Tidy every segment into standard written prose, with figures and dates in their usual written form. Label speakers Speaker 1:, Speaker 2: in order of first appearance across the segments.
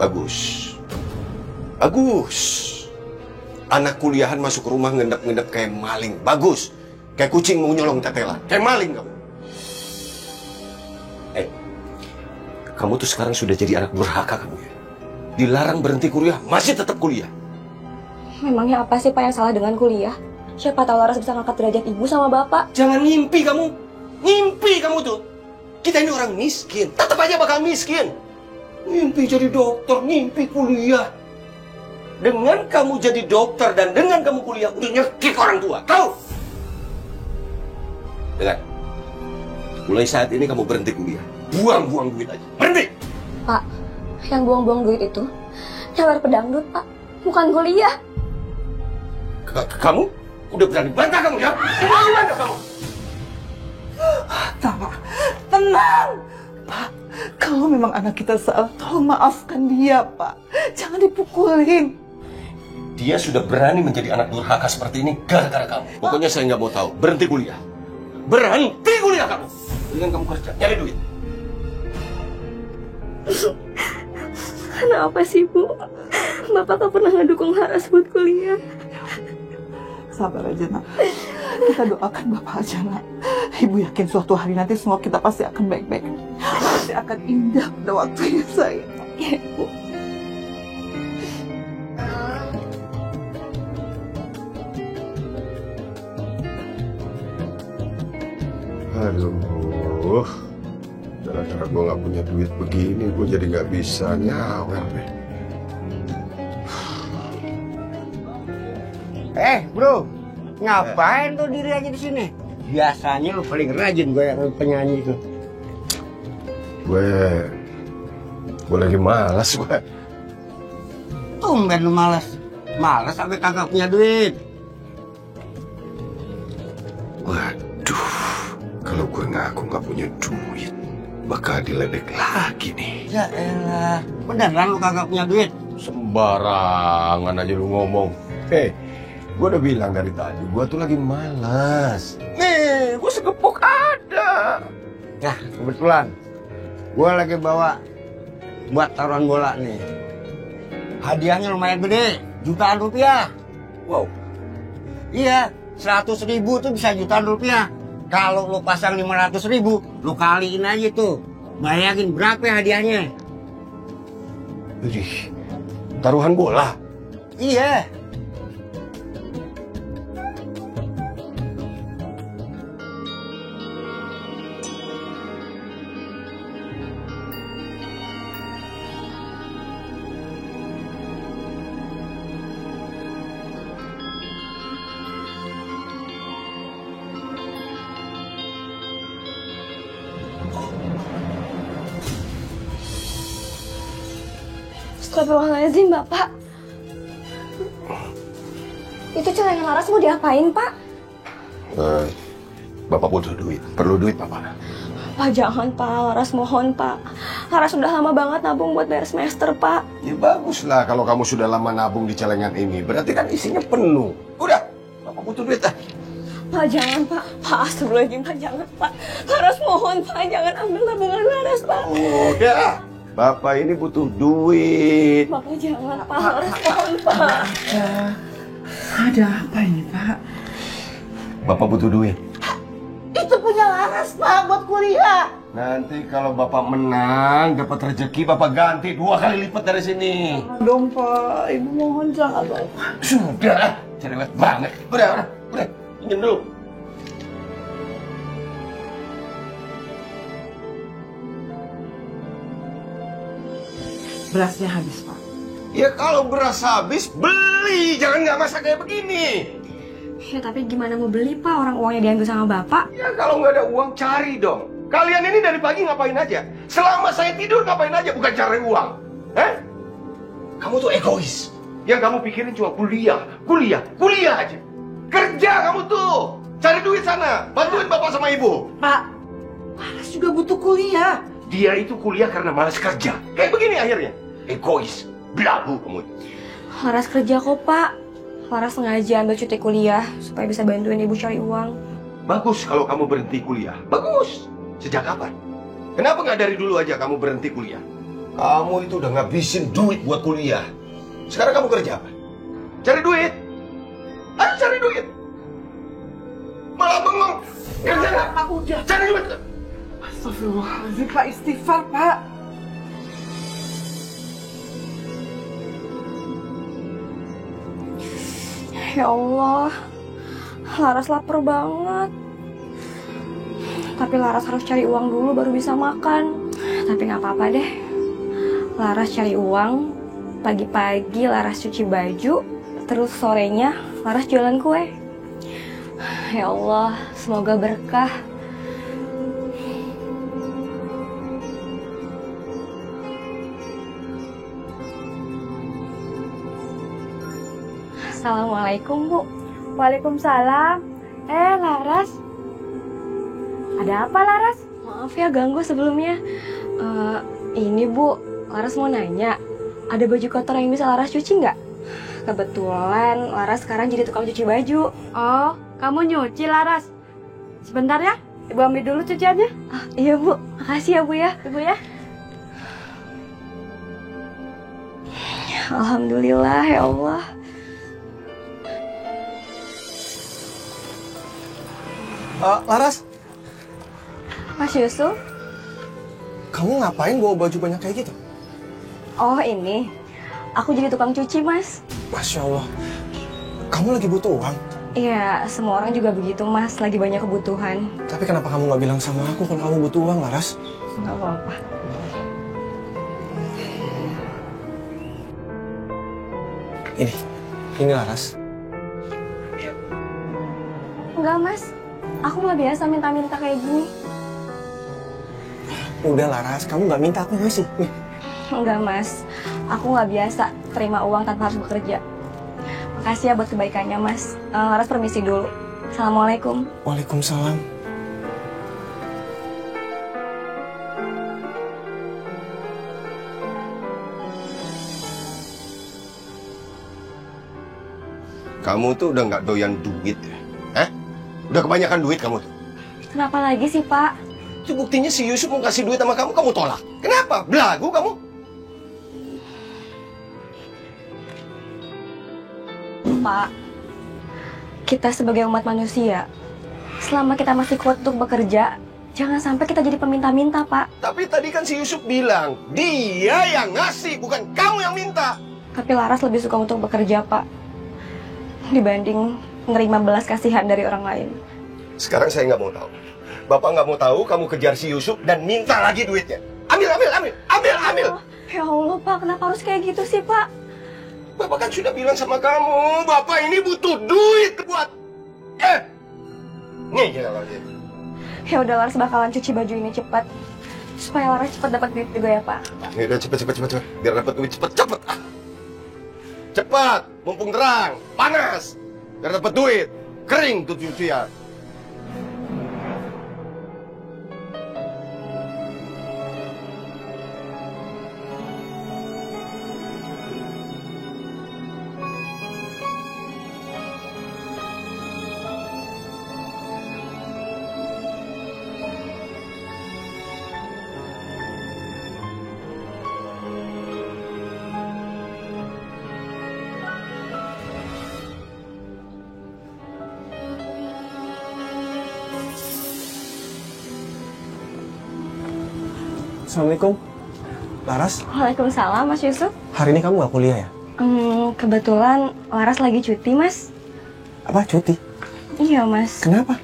Speaker 1: Bagus. Bagus. Anak kuliahan masuk rumah ngendap-ngendap kayak maling. Bagus. Kayak kucing mau nyolong tetelan. Kayak maling kamu. Kamu tuh sekarang sudah jadi anak durhaka kamu ya. Dilarang berhenti kuliah, masih tetap kuliah.
Speaker 2: Memangnya apa sih Pak yang salah dengan kuliah? Siapa tahu Laras bisa ngangkat derajat ibu sama bapak.
Speaker 1: Jangan ngimpi kamu. Ngimpi kamu tuh. Kita ini orang miskin. Tetap aja bakal miskin. Ngimpi jadi dokter, ngimpi kuliah. Dengan kamu jadi dokter dan dengan kamu kuliah, udah nyekik orang tua. Tahu? Dengar. Mulai saat ini kamu berhenti kuliah. Buang-buang duit aja. Berhenti!
Speaker 2: Pak, yang buang-buang duit itu nyawer pedangdut, Pak. Bukan kuliah.
Speaker 1: Kamu? Udah berani bantah kamu ya? Bantah kamu!
Speaker 3: Pak, tenang. Pak, kalau memang anak kita salah, tolong maafkan dia, Pak. Jangan dipukulin.
Speaker 1: Dia sudah berani menjadi anak durhaka seperti ini gara-gara kamu. Pokoknya saya nggak mau tahu. Berhenti kuliah. Berhenti kuliah kamu. Dengan kamu kerja, cari duit.
Speaker 2: Kenapa sih, Bu? Bapak gak pernah ngedukung Laras buat kuliah.
Speaker 3: Sabar aja, Nak. Kita doakan Bapak aja, Nak. Ibu yakin suatu hari nanti semua kita pasti akan baik-baik. Pasti akan indah pada waktunya, sayang.
Speaker 2: Ya, Bu.
Speaker 1: Aduh, gara-gara gue gak punya duit begini, gue jadi gak bisa nyawer deh.
Speaker 4: Bro, ngapain tuh diri aja di sini? Biasanya lu paling rajin gue yang penyanyi itu.
Speaker 1: Gue lagi malas gue.
Speaker 4: Tumben lu malas. Malas sampai kagak punya duit.
Speaker 1: Waduh, kalau gue ngaku gak punya duit, bakal diledek lagi nih.
Speaker 4: Ya elah, beneran lu kagak punya duit?
Speaker 1: Sembarangan aja lu ngomong. Gue udah bilang dari tadi, gue tuh lagi malas. Nih, gue segepok ada.
Speaker 4: Nah, kebetulan gue lagi bawa buat taruhan bola nih. Hadiahnya lumayan gede, jutaan rupiah.
Speaker 1: Wow.
Speaker 4: Iya, 100.000 tuh bisa jutaan rupiah. Kalau lu pasang 500.000, lu kaliin aja tuh. Bayangin berapa hadiahnya?
Speaker 1: Ih, taruhan bola.
Speaker 4: Iya.
Speaker 2: Astagfirullahaladzim, Bapak. Itu celengan Laras mau diapain, Pak?
Speaker 1: Bapak butuh duit. Perlu duit, Bapak.
Speaker 2: Pak, jangan, Pak. Laras mohon, Pak. Laras sudah lama banget nabung buat bayar semester, Pak.
Speaker 1: Ya baguslah kalau kamu sudah lama nabung di celengan ini. Berarti kan isinya penuh. Udah, Bapak butuh duit dah.
Speaker 2: Pak, jangan, Pak. Pak, astagfirullahaladzim, Pak. Jangan, Pak. Laras mohon, Pak. Jangan ambil tabungan Laras, Pak.
Speaker 1: Udah. Bapak ini butuh duit.
Speaker 2: Bapak jangan, Pak. Laras mohon, Pak.
Speaker 3: Ada apa ini, Pak?
Speaker 1: Bapak butuh duit.
Speaker 3: Itu punya Laras, Pak, buat kuliah.
Speaker 1: Nanti kalau Bapak menang, dapat rezeki, Bapak ganti 2 kali lipat dari sini.
Speaker 3: Dong, Pak. Ibu mohon jangan, Pak.
Speaker 1: Sudah, cerewet banget. Udah, pinjam dulu.
Speaker 3: Berasnya habis, Pak.
Speaker 1: Ya kalau beras habis, beli. Jangan nggak masak kayak begini.
Speaker 2: Ya, tapi gimana mau beli, Pak? Orang uangnya diambil sama Bapak.
Speaker 1: Ya kalau nggak ada uang, cari dong. Kalian ini dari pagi ngapain aja? Selama saya tidur ngapain aja, bukan cari uang. Kamu tuh egois. Yang kamu pikirin cuma kuliah aja. Kerja kamu tuh. Cari duit sana. Bantuin bapak sama ibu.
Speaker 3: Pak, Laras juga butuh kuliah.
Speaker 1: Dia itu kuliah karena malas kerja. Kayak begini akhirnya. Egois. Belagu kamu.
Speaker 2: Laras kerja kok, Pak. Laras sengaja ambil cuti kuliah supaya bisa bantuin ibu cari uang.
Speaker 1: Bagus kalau kamu berhenti kuliah. Bagus. Sejak kapan? Kenapa nggak dari dulu aja kamu berhenti kuliah? Kamu itu udah ngabisin duit buat kuliah. Sekarang kamu kerja apa? Cari duit. Ayo cari duit. Malah bengong. Kerja nggak?
Speaker 3: Pak, udah.
Speaker 1: Cari duit.
Speaker 3: Astagfirullahaladzim, Pak. Istighfar, Pak.
Speaker 2: Ya Allah, Laras lapar banget. Tapi Laras harus cari uang dulu baru bisa makan. Tapi nggak apa-apa deh. Laras cari uang, pagi-pagi Laras cuci baju, terus sorenya Laras jualan kue. Ya Allah, semoga berkah. Assalamualaikum, Bu.
Speaker 5: Waalaikumsalam. Laras. Ada apa, Laras?
Speaker 2: Maaf ya ganggu sebelumnya. Ini Bu, Laras mau nanya, ada baju kotor yang bisa Laras cuci nggak? Kebetulan Laras sekarang jadi tukang cuci baju.
Speaker 5: Oh, kamu nyuci, Laras. Sebentar ya, Ibu ambil dulu cuciannya.
Speaker 2: Iya Bu, makasih ya Bu ya.
Speaker 5: Ibu ya.
Speaker 2: Alhamdulillah ya Allah.
Speaker 6: Laras,
Speaker 2: Mas Yusuf?
Speaker 6: kamu ngapain bawa baju banyak kayak gitu?
Speaker 2: Oh ini, aku jadi tukang cuci Mas.
Speaker 6: Masya Allah, kamu lagi butuh uang.
Speaker 2: Iya, semua orang juga begitu Mas, lagi banyak kebutuhan.
Speaker 6: Tapi kenapa kamu nggak bilang sama aku kalau kamu butuh uang, Laras?
Speaker 2: Nggak apa-apa.
Speaker 6: Ini Laras.
Speaker 2: Enggak Mas, aku nggak biasa minta-minta kayak gini.
Speaker 6: Udah Laras, kamu nggak minta aku ngasih. Nih.
Speaker 2: Enggak Mas, aku nggak biasa terima uang tanpa harus bekerja. Makasih ya buat kebaikannya Mas. Laras permisi dulu. Assalamualaikum.
Speaker 6: Waalaikumsalam.
Speaker 1: Kamu tuh udah nggak doyan duit ya? Udah kebanyakan duit kamu tuh.
Speaker 2: Kenapa lagi sih Pak?
Speaker 1: Itu buktinya si Yusuf mau kasih duit sama kamu, kamu tolak. Kenapa? Belagu kamu?
Speaker 2: Pak, kita sebagai umat manusia, selama kita masih kuat untuk bekerja, jangan sampai kita jadi peminta-minta, Pak.
Speaker 1: Tapi tadi kan si Yusuf bilang, dia yang ngasih, bukan kamu yang minta.
Speaker 2: Tapi Laras lebih suka untuk bekerja, Pak, dibanding menerima belas kasihan dari orang lain.
Speaker 1: Sekarang saya nggak mau tahu. Bapak nggak mau tahu kamu kejar si Yusuf dan minta lagi duitnya. Ambil.
Speaker 2: Ya Allah, Pak, kenapa harus kayak gitu sih, Pak?
Speaker 1: Bapak kan sudah bilang sama kamu, Bapak ini butuh duit buat... Nih kita lagi.
Speaker 2: Ya udah, Laras bakalan cuci baju ini cepat. Supaya Laras cepat dapat duit juga ya, Pak.
Speaker 1: Nih udah cepet. Biar dapat duit cepet. Cepat, mumpung terang, panas. Biar dapat duit, kering tuh cucian.
Speaker 6: Assalamualaikum. Laras,
Speaker 2: Waalaikumsalam, Mas Yusuf.
Speaker 6: hari ini kamu nggak kuliah ya?
Speaker 2: Kebetulan Laras lagi cuti, Mas.
Speaker 6: Apa, cuti?
Speaker 2: Iya, Mas.
Speaker 6: Kenapa?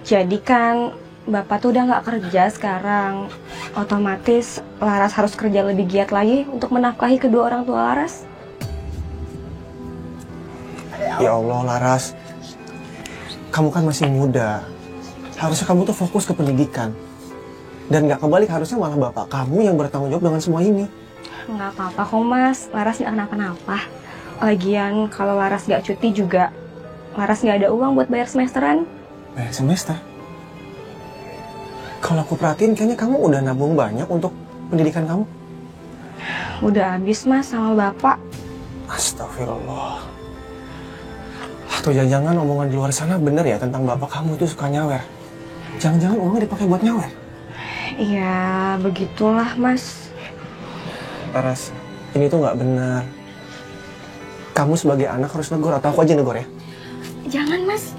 Speaker 2: Jadi kan Bapak tuh udah nggak kerja sekarang. Otomatis Laras harus kerja lebih giat lagi untuk menafkahi kedua orang tua Laras.
Speaker 6: Ya Allah, Laras. Kamu kan masih muda. Harusnya kamu tuh fokus ke pendidikan. Dan nggak kebalik, harusnya malah bapak kamu yang bertanggung jawab dengan semua ini.
Speaker 2: Nggak apa-apa kok, Mas. Laras nggak kenapa-napa. Lagian kalau Laras nggak cuti juga, Laras nggak ada uang buat bayar semesteran.
Speaker 6: Bayar semester? Kalau aku perhatiin, kayaknya kamu udah nabung banyak untuk pendidikan kamu.
Speaker 2: Udah habis, Mas, sama Bapak.
Speaker 6: Astagfirullah. Atau jangan-jangan omongan di luar sana bener ya tentang bapak kamu itu suka nyawer. Jangan-jangan uangnya dipakai buat nyawer.
Speaker 2: Iya, begitulah, Mas.
Speaker 6: Laras, ini tuh nggak benar. Kamu sebagai anak harus negor, atau aku aja negor ya?
Speaker 2: Jangan, Mas.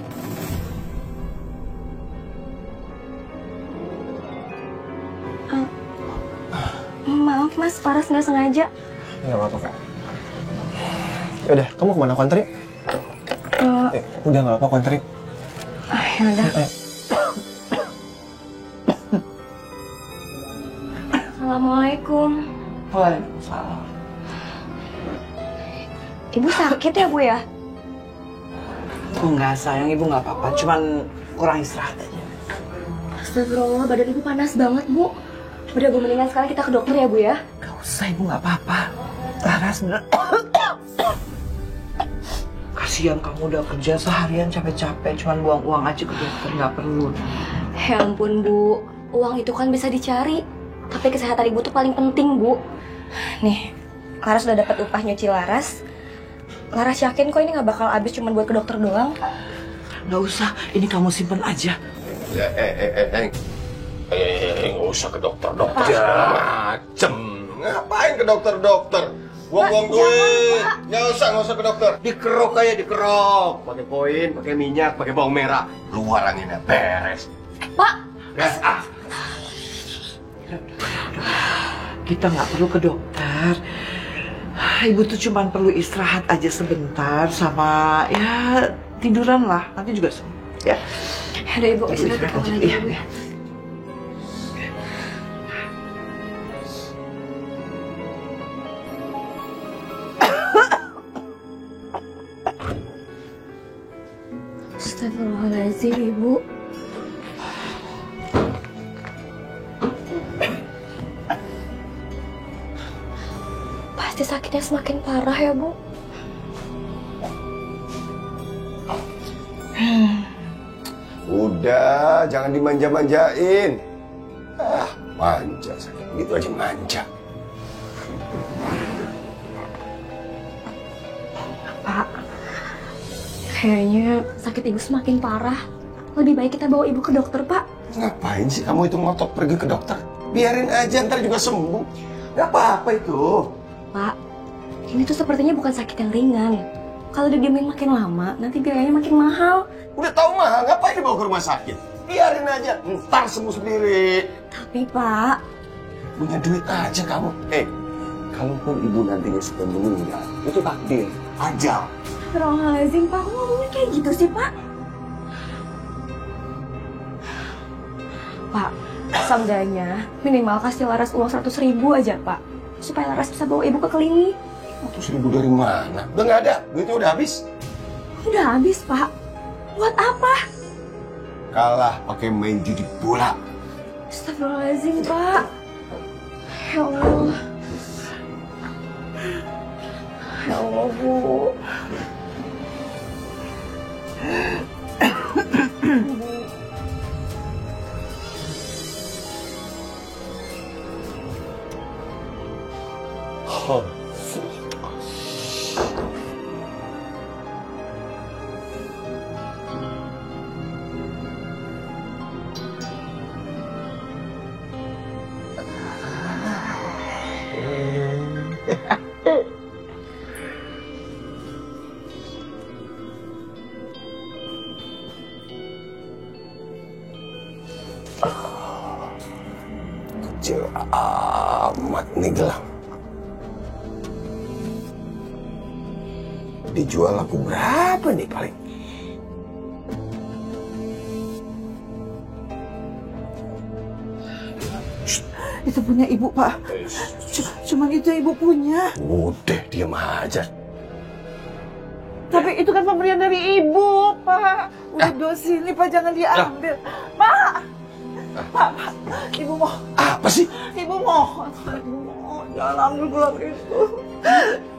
Speaker 2: Maaf, Mas. Laras nggak sengaja.
Speaker 6: Nggak apa-apa, Kak. Yaudah, kamu kemana? Aku anterin? Udah nggak apa-apa, aku anterin.
Speaker 2: Yaudah. Assalamualaikum.
Speaker 3: Waalaikumsalam.
Speaker 2: Ibu sakit ya, Bu ya?
Speaker 3: Enggak sayang, ibu nggak apa-apa, cuman kurang istirahat aja.
Speaker 2: Astagfirullah, badan ibu panas banget, Bu. Udah, Bu, mendingan sekarang kita ke dokter ya, Bu ya?
Speaker 3: Gak usah, ibu nggak apa-apa. Laras bener. Kasihan kamu udah kerja seharian capek-capek, cuman buang uang aja ke dokter, nggak perlu.
Speaker 2: Ya ampun, Bu. Uang itu kan bisa dicari. Tapi kesehatan ibu tuh paling penting, Bu. Nih, Laras udah dapat upah nyuci Laras. Laras yakin kok ini nggak bakal habis cuma buat ke dokter doang.
Speaker 3: Nggak usah, ini kamu simpen aja.
Speaker 1: Ya, nggak usah ke dokter-dokter segala macem. Ngapain ke dokter-dokter? Buang-buang duit. Nggak usah ke dokter. Dikerok aja, dikerok. Pakai koin, pakai minyak, pakai bawang merah. Luar anginnya beres.
Speaker 2: Pak!
Speaker 1: Beres,
Speaker 3: Kita nggak perlu ke dokter. Ibu tuh cuma perlu istirahat aja sebentar sama ya tiduran lah. Nanti juga sembuh ya.
Speaker 2: Ada Ibu, istirahat di kamar aja, Bu.
Speaker 3: Iya.
Speaker 2: Astagfirullahaladzim, Ibu. Pasti sakitnya semakin parah ya, Bu.
Speaker 1: Udah, jangan dimanja-manjain. Manja sakit begitu aja manja.
Speaker 2: Pak, kayaknya sakit ibu semakin parah. Lebih baik kita bawa ibu ke dokter, Pak.
Speaker 1: Ngapain sih kamu itu ngotot pergi ke dokter? Biarin aja, ntar juga sembuh. Gak apa-apa itu.
Speaker 2: Pak, ini tuh sepertinya bukan sakit yang ringan. Kalau didiemin makin lama, nanti biayanya makin mahal.
Speaker 1: Udah tahu mahal, ngapain dibawa ke rumah sakit? Biarin aja, ntar sembuh sendiri.
Speaker 2: Tapi, Pak,
Speaker 1: Punya duit aja kamu. Kalaupun ibu nantinya sudah meninggal, itu takdir, ajal.
Speaker 2: Astagfirullahaladzim, Pak. Kok ngomongnya kayak gitu sih, Pak? Pak, seenggaknya minimal kasih Laras uang 100.000 aja, Pak. Supaya Laras bisa bawa ibu ke klinik.
Speaker 1: 100.000 dari mana? Udah nggak ada, duitnya udah habis.
Speaker 2: Udah habis, Pak. Buat apa?
Speaker 1: Kalah pakai main judi bola.
Speaker 2: Astagfirullahaladzim, Pak. Ya Allah. Ya Allah, Bu. Kecil amat nih gelang. Dijual aku berapa nih paling?
Speaker 3: Itu punya ibu, Pak. Cuman itu ibu punya.
Speaker 1: Udah, diam aja.
Speaker 3: Tapi itu kan pemberian dari ibu, Pak. Udah dosi ini, Pak, jangan diambil. Pak! Pak, ibu mau.
Speaker 1: Apa sih?
Speaker 3: Ibu mohon. Jangan ambil gelang itu.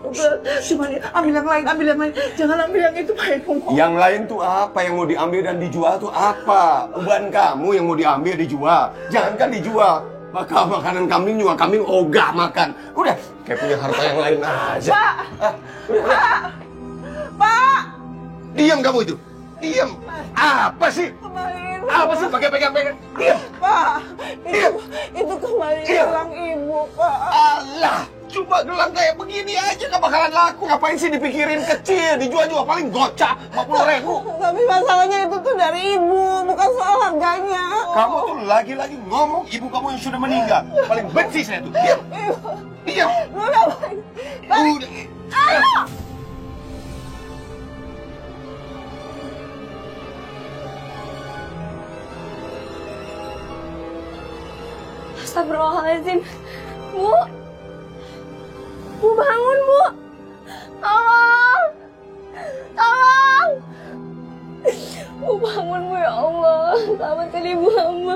Speaker 3: Udah, cuman ambil yang lain, ambil yang lain. Jangan ambil yang itu, Pak. Ibu mohon.
Speaker 1: Yang lain tuh apa? Yang mau diambil dan dijual tuh apa? Uban kamu yang mau diambil dijual. Jangankan dijual. Maka makanan kambing juga kambing ogah makan. Udah, kayak punya harta yang lain aja.
Speaker 3: Pak! Pak! Pak!
Speaker 1: Diam kamu itu. Diam. Apa sih?
Speaker 3: Kembaliin.
Speaker 1: Apa sih? Pegang. Diam.
Speaker 3: Pak! Itu kembali
Speaker 1: Iya.
Speaker 3: gelang ibu, Pak.
Speaker 1: Allah. Cuma gelang kayak begini aja gak bakalan laku. Ngapain sih dipikirin kecil, dijual juga paling gocap 50.000.
Speaker 3: Tapi masalahnya itu tuh dari ibu, bukan soal harganya.
Speaker 1: Kamu tuh lagi-lagi ngomong ibu kamu yang sudah meninggal. Paling benci saya tuh. Diam. Diam.
Speaker 3: Udah,
Speaker 1: Udah.
Speaker 2: Astagfirullahaladzim. Bu. Bu bangun, Bu. Tolong. Tolong. Bu bangun, Bu, ya Allah. Selamatkan ibu hamba.